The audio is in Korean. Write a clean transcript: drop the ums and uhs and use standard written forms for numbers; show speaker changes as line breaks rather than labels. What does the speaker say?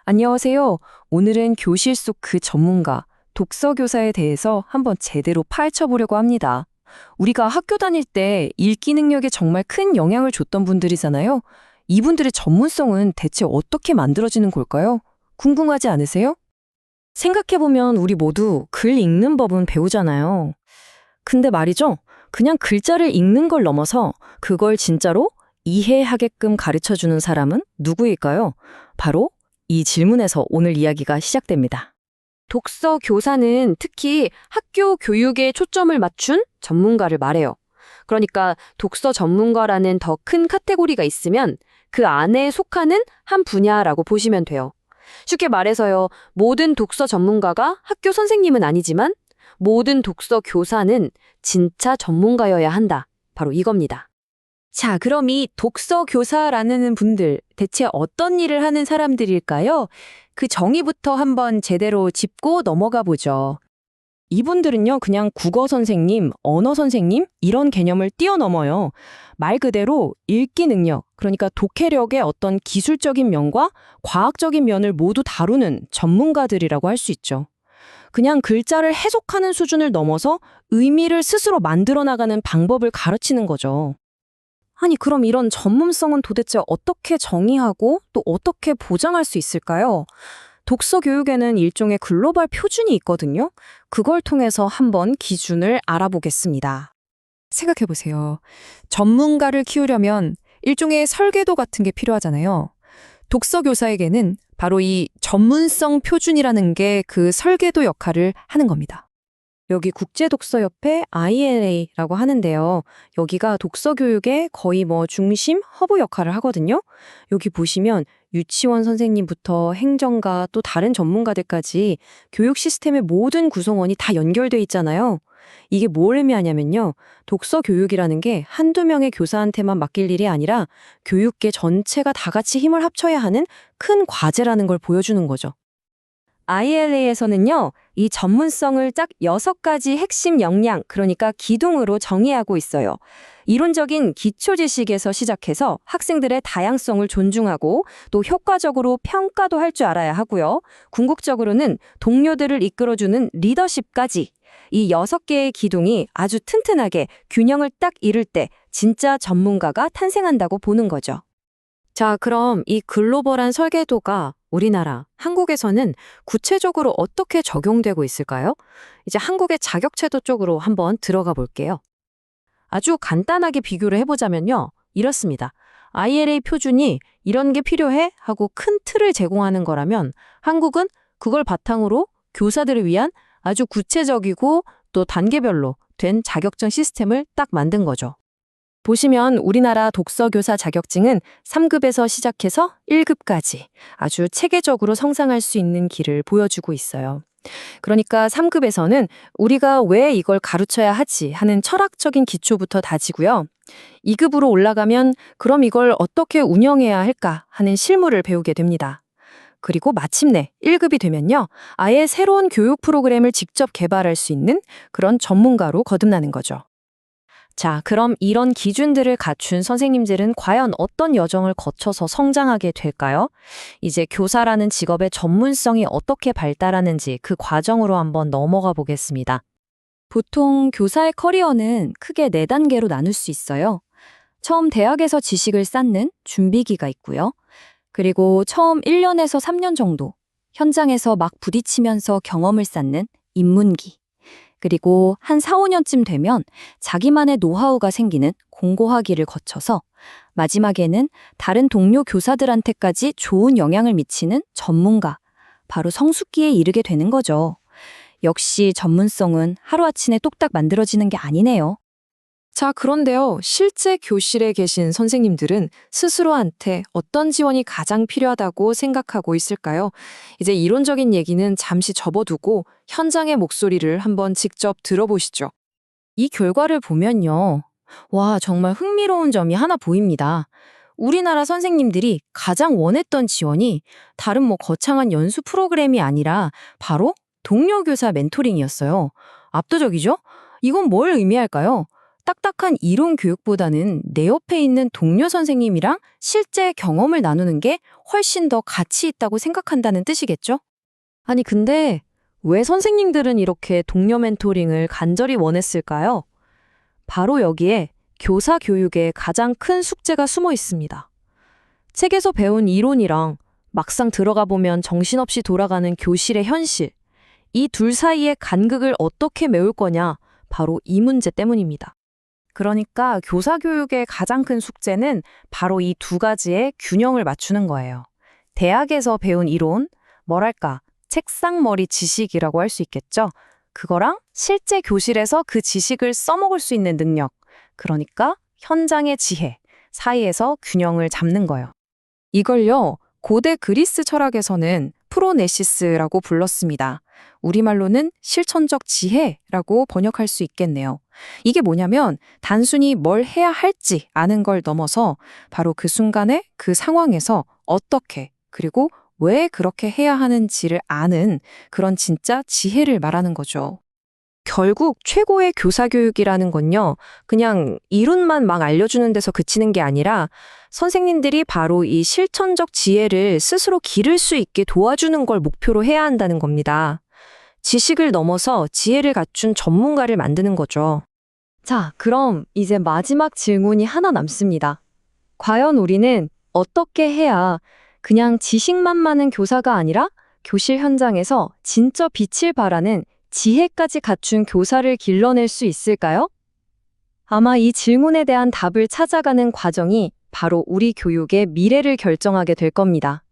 안녕하세요. 오늘은 교실 속 그 전문가, 독서 교사에 대해서 한번 제대로 파헤쳐보려고 합니다. 우리가 학교 다닐 때 읽기 능력에 정말 큰 영향을 줬던 분들이잖아요. 이분들의 전문성은 대체 어떻게 만들어지는 걸까요? 궁금하지 않으세요? 생각해보면 우리 모두 글 읽는 법은 배우잖아요. 근데 말이죠. 그냥 글자를 읽는 걸 넘어서 그걸 진짜로 이해하게끔 가르쳐주는 사람은 누구일까요? 바로 이 질문에서 오늘 이야기가 시작됩니다. 독서 교사는 특히 학교 교육에 초점을 맞춘 전문가를 말해요. 그러니까 독서 전문가라는 더 큰 카테고리가 있으면 그 안에 속하는 한 분야라고 보시면 돼요. 쉽게 말해서요, 모든 독서 전문가가 학교 선생님은 아니지만 모든 독서 교사는 진짜 전문가여야 한다. 바로 이겁니다. 자, 그럼 이 독서 교사라는 분들, 대체 어떤 일을 하는 사람들일까요? 그 정의부터 한번 제대로 짚고 넘어가 보죠. 이분들은요, 그냥 국어 선생님, 언어 선생님, 이런 개념을 뛰어넘어요. 말 그대로 읽기 능력, 그러니까 독해력의 어떤 기술적인 면과 과학적인 면을 모두 다루는 전문가들이라고 할 수 있죠. 그냥 글자를 해석하는 수준을 넘어서 의미를 스스로 만들어 나가는 방법을 가르치는 거죠. 아니, 그럼 이런 전문성은 도대체 어떻게 정의하고 또 어떻게 보장할 수 있을까요? 독서 교육에는 일종의 글로벌 표준이 있거든요. 그걸 통해서 한번 기준을 알아보겠습니다. 생각해보세요. 전문가를 키우려면 일종의 설계도 같은 게 필요하잖아요. 독서 교사에게는 바로 이 전문성 표준이라는 게 그 설계도 역할을 하는 겁니다. 여기 국제독서협회 ILA라고 하는데요. 여기가 독서 교육의 거의 중심, 허브 역할을 하거든요. 여기 보시면 유치원 선생님부터 행정가 또 다른 전문가들까지 교육 시스템의 모든 구성원이 다 연결돼 있잖아요. 이게 뭘 의미하냐면요. 독서 교육이라는 게 한두 명의 교사한테만 맡길 일이 아니라 교육계 전체가 다 같이 힘을 합쳐야 하는 큰 과제라는 걸 보여주는 거죠. ILA에서는요, 이 전문성을 딱 6가지 핵심 역량, 그러니까 기둥으로 정의하고 있어요. 이론적인 기초 지식에서 시작해서 학생들의 다양성을 존중하고 또 효과적으로 평가도 할 줄 알아야 하고요. 궁극적으로는 동료들을 이끌어주는 리더십까지 이 6개의 기둥이 아주 튼튼하게 균형을 딱 이룰 때 진짜 전문가가 탄생한다고 보는 거죠. 자, 그럼 이 글로벌한 설계도가 우리나라, 한국에서는 구체적으로 어떻게 적용되고 있을까요? 이제 한국의 자격제도 쪽으로 한번 들어가 볼게요. 아주 간단하게 비교를 해보자면요. 이렇습니다. ILA 표준이 이런 게 필요해? 하고 큰 틀을 제공하는 거라면 한국은 그걸 바탕으로 교사들을 위한 아주 구체적이고 또 단계별로 된 자격증 시스템을 딱 만든 거죠. 보시면 우리나라 독서교사 자격증은 3급에서 시작해서 1급까지 아주 체계적으로 성장할 수 있는 길을 보여주고 있어요. 그러니까 3급에서는 우리가 왜 이걸 가르쳐야 하지 하는 철학적인 기초부터 다지고요. 2급으로 올라가면 그럼 이걸 어떻게 운영해야 할까 하는 실무를 배우게 됩니다. 그리고 마침내 1급이 되면요. 아예 새로운 교육 프로그램을 직접 개발할 수 있는 그런 전문가로 거듭나는 거죠. 자, 그럼 이런 기준들을 갖춘 선생님들은 과연 어떤 여정을 거쳐서 성장하게 될까요? 이제 교사라는 직업의 전문성이 어떻게 발달하는지 그 과정으로 한번 넘어가 보겠습니다. 보통 교사의 커리어는 크게 4단계로 나눌 수 있어요. 처음 대학에서 지식을 쌓는 준비기가 있고요. 그리고 처음 1년에서 3년 정도 현장에서 막 부딪히면서 경험을 쌓는 입문기. 그리고 한 4, 5년쯤 되면 자기만의 노하우가 생기는 공고하기를 거쳐서 마지막에는 다른 동료 교사들한테까지 좋은 영향을 미치는 전문가, 바로 성숙기에 이르게 되는 거죠. 역시 전문성은 하루아침에 뚝딱 만들어지는 게 아니네요. 자, 그런데요, 실제 교실에 계신 선생님들은 스스로한테 어떤 지원이 가장 필요하다고 생각하고 있을까요? 이제 이론적인 얘기는 잠시 접어두고 현장의 목소리를 한번 직접 들어보시죠. 이 결과를 보면요. 와, 정말 흥미로운 점이 하나 보입니다. 우리나라 선생님들이 가장 원했던 지원이 다른 거창한 연수 프로그램이 아니라 바로 동료 교사 멘토링이었어요. 압도적이죠? 이건 뭘 의미할까요?
딱딱한 이론 교육보다는 내 옆에 있는 동료 선생님이랑 실제 경험을 나누는 게 훨씬 더 가치 있다고 생각한다는 뜻이겠죠?
아니, 근데 왜 선생님들은 이렇게 동료 멘토링을 간절히 원했을까요? 바로 여기에 교사 교육의 가장 큰 숙제가 숨어 있습니다. 책에서 배운 이론이랑 막상 들어가 보면 정신없이 돌아가는 교실의 현실, 이 둘 사이의 간극을 어떻게 메울 거냐, 바로 이 문제 때문입니다.
그러니까 교사 교육의 가장 큰 숙제는 바로 이 두 가지의 균형을 맞추는 거예요. 대학에서 배운 이론, 뭐랄까, 책상머리 지식이라고 할 수 있겠죠? 그거랑 실제 교실에서 그 지식을 써먹을 수 있는 능력, 그러니까 현장의 지혜 사이에서 균형을 잡는 거예요. 이걸요, 고대 그리스 철학에서는 프로네시스라고 불렀습니다. 우리말로는 실천적 지혜라고 번역할 수 있겠네요. 이게 뭐냐면 단순히 뭘 해야 할지 아는 걸 넘어서 바로 그 순간에 그 상황에서 어떻게 그리고 왜 그렇게 해야 하는지를 아는 그런 진짜 지혜를 말하는 거죠.
결국 최고의 교사 교육이라는 건요, 그냥 이론만 막 알려주는 데서 그치는 게 아니라 선생님들이 바로 이 실천적 지혜를 스스로 기를 수 있게 도와주는 걸 목표로 해야 한다는 겁니다. 지식을 넘어서 지혜를 갖춘 전문가를 만드는 거죠. 자, 그럼 이제 마지막 질문이 하나 남습니다. 과연 우리는 어떻게 해야 그냥 지식만 많은 교사가 아니라 교실 현장에서 진짜 빛을 발하는 지혜까지 갖춘 교사를 길러낼 수 있을까요? 아마 이 질문에 대한 답을 찾아가는 과정이 바로 우리 교육의 미래를 결정하게 될 겁니다.